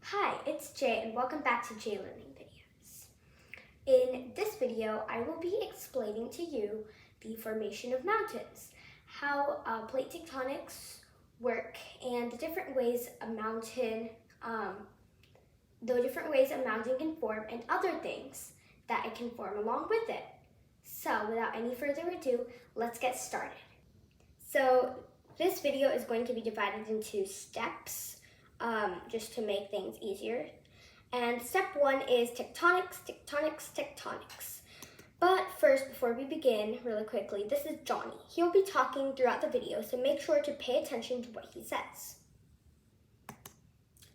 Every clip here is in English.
Hi, it's Jay and welcome back to Jay Learning Videos. In this video, I will be explaining to you the formation of mountains, how plate tectonics work, and the different ways a mountain can form, and other things that it can form along with it. So, without any further ado, let's get started. So, this video is going to be divided into steps, just to make things easier. And step 1 is tectonics, tectonics, tectonics. But first, before we begin, really quickly, this is Johnny. He'll be talking throughout the video, so make sure to pay attention to what he says.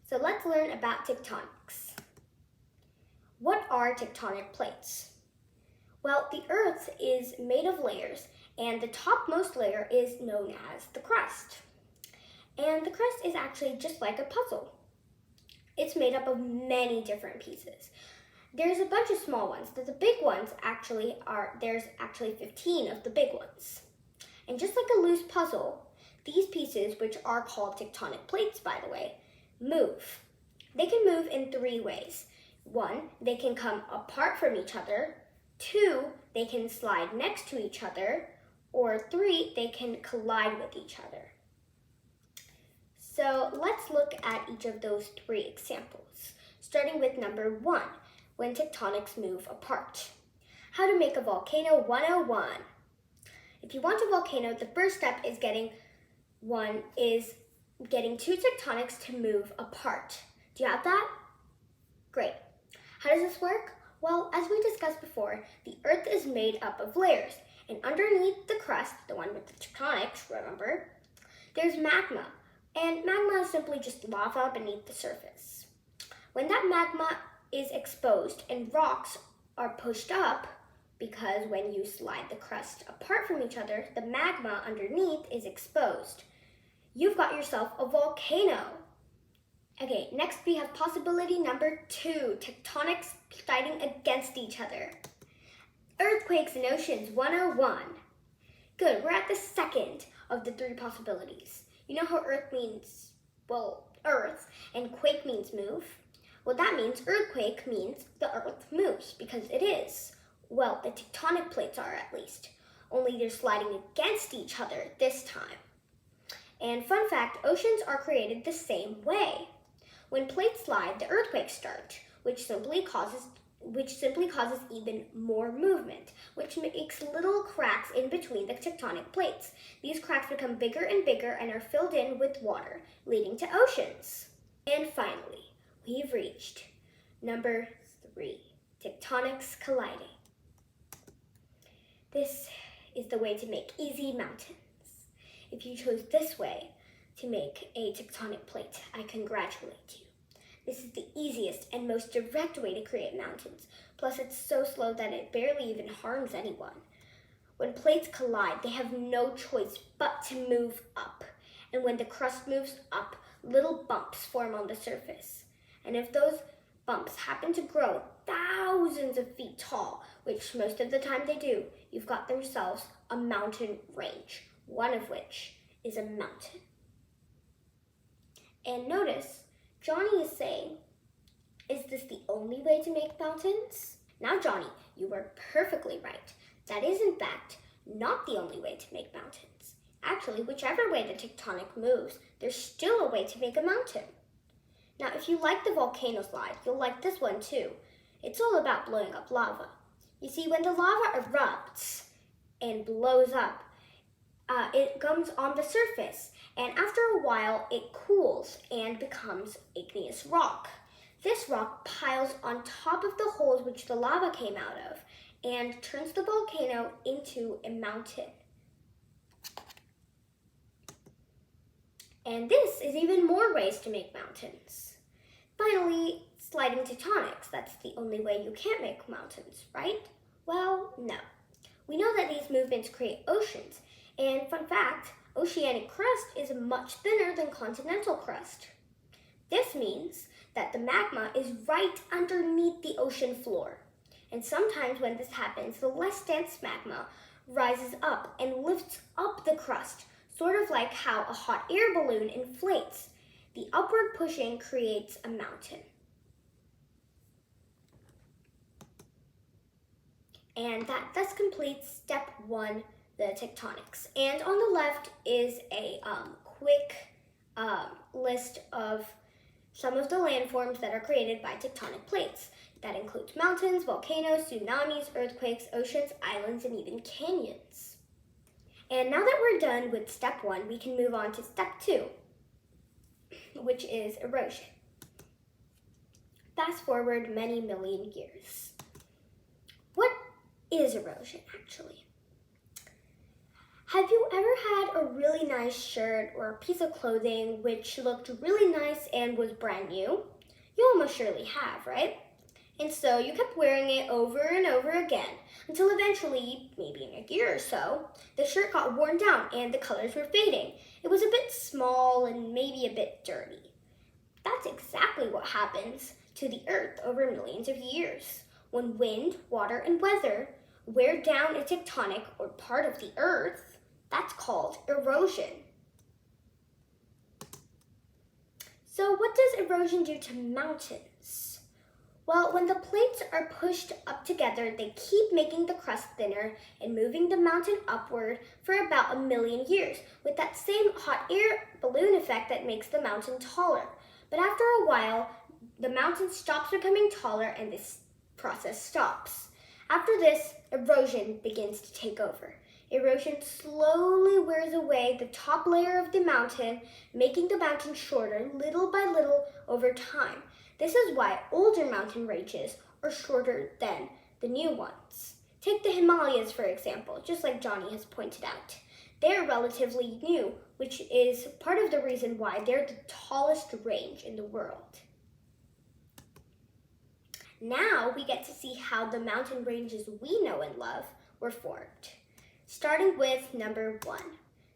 So let's learn about tectonics. What are tectonic plates? Well, the Earth is made of layers, and the topmost layer is known as the crust. And the crust is actually just like a puzzle. It's made up of many different pieces. There's a bunch of small ones, but the big ones there's actually 15 of the big ones. And just like a loose puzzle, these pieces, which are called tectonic plates, by the way, move. They can move in 3 ways. 1, they can come apart from each other. 2, they can slide next to each other. Or 3, they can collide with each other. So let's look at each of those 3 examples, starting with number 1, when tectonics move apart. How to make a volcano 101. If you want a volcano, the first step is getting 2 tectonics to move apart. Do you have that? Great. How does this work? Well, as we discussed before, the Earth is made up of layers, and underneath the crust, the one with the tectonics, remember, there's magma. And magma is simply just lava beneath the surface. When that magma is exposed and rocks are pushed up, because when you slide the crust apart from each other, the magma underneath is exposed, you've got yourself a volcano. Okay, next we have possibility number 2, tectonics fighting against each other. Earthquakes and oceans 101. Good, we're at the second of the 3 possibilities. You know how earth means, earth, and quake means move? Well, that means earthquake means the earth moves, because it is. Well, the tectonic plates are at least, only they're sliding against each other this time. And fun fact, oceans are created the same way. When plates slide, the earthquakes start, which simply causes even more movement, which makes little cracks in between the tectonic plates. These cracks become bigger and bigger and are filled in with water, leading to oceans. And finally, we've reached number 3, tectonics colliding. This is the way to make easy mountains. If you chose this way to make a tectonic plate, I congratulate you. This is the easiest and most direct way to create mountains. Plus, it's so slow that it barely even harms anyone. When plates collide, they have no choice but to move up. And when the crust moves up, little bumps form on the surface. And if those bumps happen to grow thousands of feet tall, which most of the time they do, you've got themselves a mountain range, one of which is a mountain. And notice, Johnny is saying, is this the only way to make mountains? Now, Johnny, you were perfectly right. That is, in fact, not the only way to make mountains. Actually, whichever way the tectonic moves, there's still a way to make a mountain. Now, if you like the volcano slide, you'll like this one too. It's all about blowing up lava. You see, when the lava erupts and blows up, it comes on the surface, and after a while, it cools and becomes igneous rock. This rock piles on top of the holes which the lava came out of and turns the volcano into a mountain. And this is even more ways to make mountains. Finally, sliding tectonics. That's the only way you can't make mountains, right? Well, no. We know that these movements create oceans. And fun fact, oceanic crust is much thinner than continental crust. This means that the magma is right underneath the ocean floor. And sometimes when this happens, the less dense magma rises up and lifts up the crust, sort of like how a hot air balloon inflates. The upward pushing creates a mountain. And that thus completes step 1, the tectonics. And on the left is a quick list of some of the landforms that are created by tectonic plates. That includes mountains, volcanoes, tsunamis, earthquakes, oceans, islands, and even canyons. And now that we're done with step 1, we can move on to step 2, which is erosion. Fast forward many million years. What is erosion, actually? Have you ever had a really nice shirt or a piece of clothing which looked really nice and was brand new? You almost surely have, right? And so you kept wearing it over and over again until eventually, maybe in a year or so, the shirt got worn down and the colors were fading. It was a bit small and maybe a bit dirty. That's exactly what happens to the Earth over millions of years. When wind, water, and weather wear down a tectonic or part of the Earth, that's called erosion. So what does erosion do to mountains? Well, when the plates are pushed up together, they keep making the crust thinner and moving the mountain upward for about 1 million years, with that same hot air balloon effect that makes the mountain taller. But after a while, the mountain stops becoming taller and this process stops. After this, erosion begins to take over. Erosion slowly wears away the top layer of the mountain, making the mountain shorter little by little over time. This is why older mountain ranges are shorter than the new ones. Take the Himalayas, for example, just like Johnny has pointed out. They're relatively new, which is part of the reason why they're the tallest range in the world. Now we get to see how the mountain ranges we know and love were formed. Starting with number 1,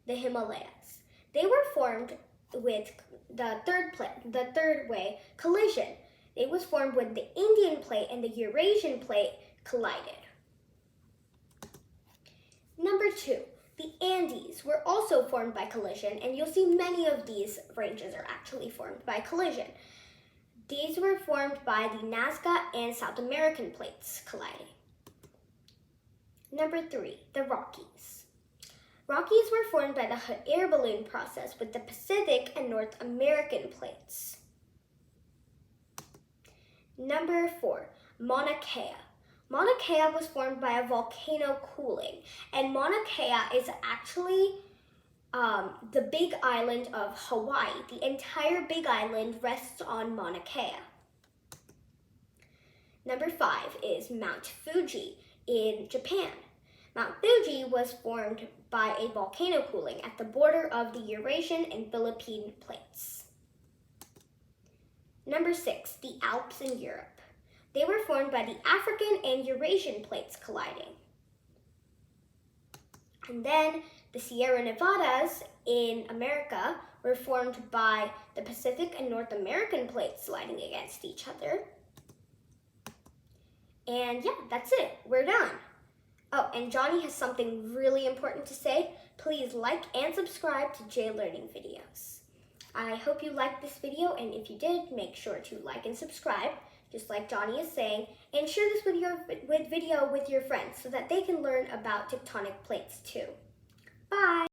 the Himalayas. They were formed with the third way, collision. It was formed when the Indian plate and the Eurasian plate collided. Number 2, the Andes were also formed by collision, and you'll see many of these ranges are actually formed by collision. These were formed by the Nazca and South American plates colliding. Number 3, the Rockies. Rockies were formed by the hot air balloon process with the Pacific and North American plates. Number 4, Mauna Kea. Mauna Kea was formed by a volcano cooling, and Mauna Kea is actually the big island of Hawaii. The entire big island rests on Mauna Kea. Number 5 is Mount Fuji in Japan. Mount Fuji was formed by a volcano cooling at the border of the Eurasian and Philippine plates. Number 6, the Alps in Europe. They were formed by the African and Eurasian plates colliding. And then the Sierra Nevadas in America were formed by the Pacific and North American plates sliding against each other. And yeah, that's it. We're done. Oh, and Johnny has something really important to say. Please like and subscribe to J Learning Videos. I hope you liked this video, and if you did, make sure to like and subscribe, just like Johnny is saying, and share this video with your friends so that they can learn about tectonic plates too. Bye!